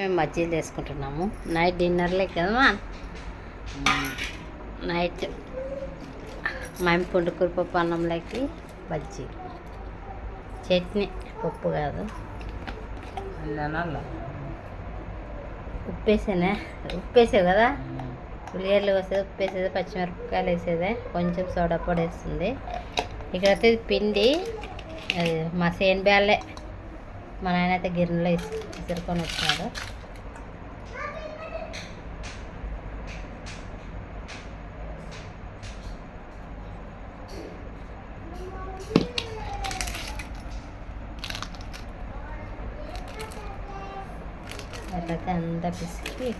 మేము బజ్జీలు చేసుకుంటున్నాము. నైట్ డిన్నర్లే కదా. నైట్ మేము పుండుకూర పప్పు అన్నంలోకి బజ్జీ, చట్నీ, పప్పు కాదు, ఉప్పేసావు కదా. ఉల్లిగడ్డలు వేసేది, ఉప్పు వేసేది, పచ్చిమిరపకాయలు వేసేదే, కొంచెం సోడా పొడి వేస్తుంది. ఇక్కడైతే పిండి మా సేన్ బ్యాళ్ళే మా నాయన అయితే గిన్నెలో విసురుకొని వచ్చాడు. అట్లయితే అంతా పిసికి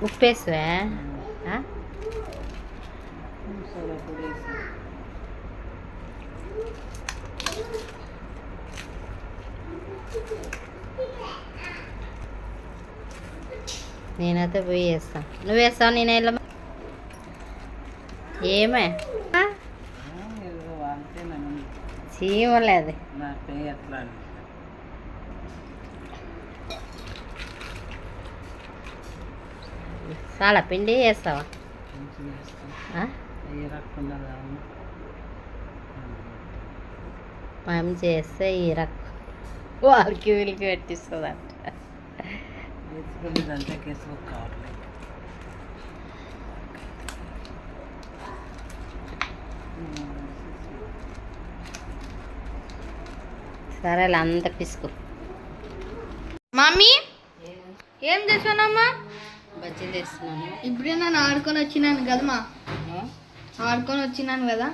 ఉప్పేసా. నేనైతే పోయి వేస్తాను. నువ్వు వేస్తావు, నేను వెళ్ళమా. ఏమే చీమలేదు. చాలా పిండి వేస్తావా? మేము చేస్తే ఈ రకం వాళ్ళకి వీళ్ళకి పెట్టిస్తుంది అంట. సరే అంత పిసుకు. మమ్మీ ఏం చేసానమ్మా? బజ్జీలు చేస్తున్నాను. ఇప్పుడే నన్ను ఆడుకొని వచ్చినాను కదమ్మా. ఆడుకొని వచ్చినాను కదా.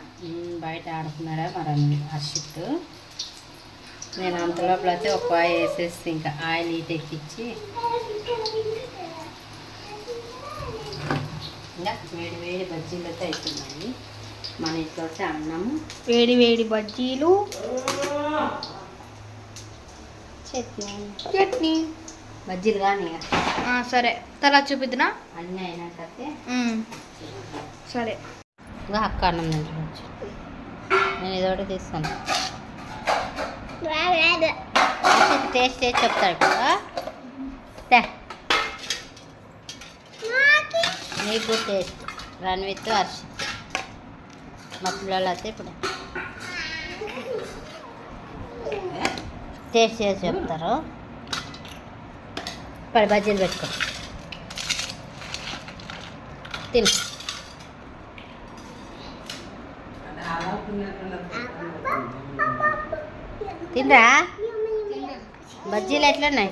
బయట ఆడుకున్నాడా మరి హర్షిత్. నేను అంతలోపల అయితే ఒక ఆయిల్ వేసేసి ఇంకా ఆయిల్ ఈట్ ఎక్కించి ఇంకా వేడి వేడి బజ్జీలు అయితే అవుతున్నాయి. మన ఇంట్లో వచ్చి అన్నము, వేడి వేడి బజ్జీలు, చట్నీ. బజ్జీలు కానీ సరే తర్వాత చూపిద్దునా అన్నీ అయినాకైతే. సరే ఇంకా అక్క అన్నం తింటున్నాను. నేను ఇదొకటి తీస్తాను. టేస్ట్ చేసి చెప్తాడు కదా. నీకు టేస్ట్ రణ్విత్, హర్షిత్, మా పిల్లలు అయితే ఇప్పుడు టేస్ట్ చేసి చెప్తారు. పది బజ్జీలు పెట్టుకో, తిను. తినరా? బజ్జీలు ఎట్లున్నాయి?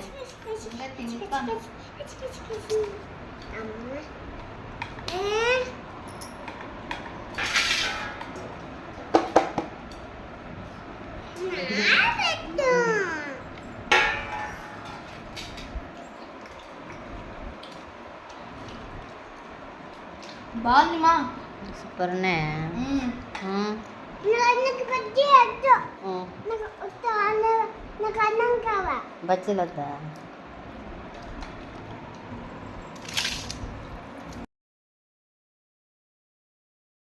బాగుందిమా, సూపర్ ఉన్నాయా? బజ్జీలు వద్దా?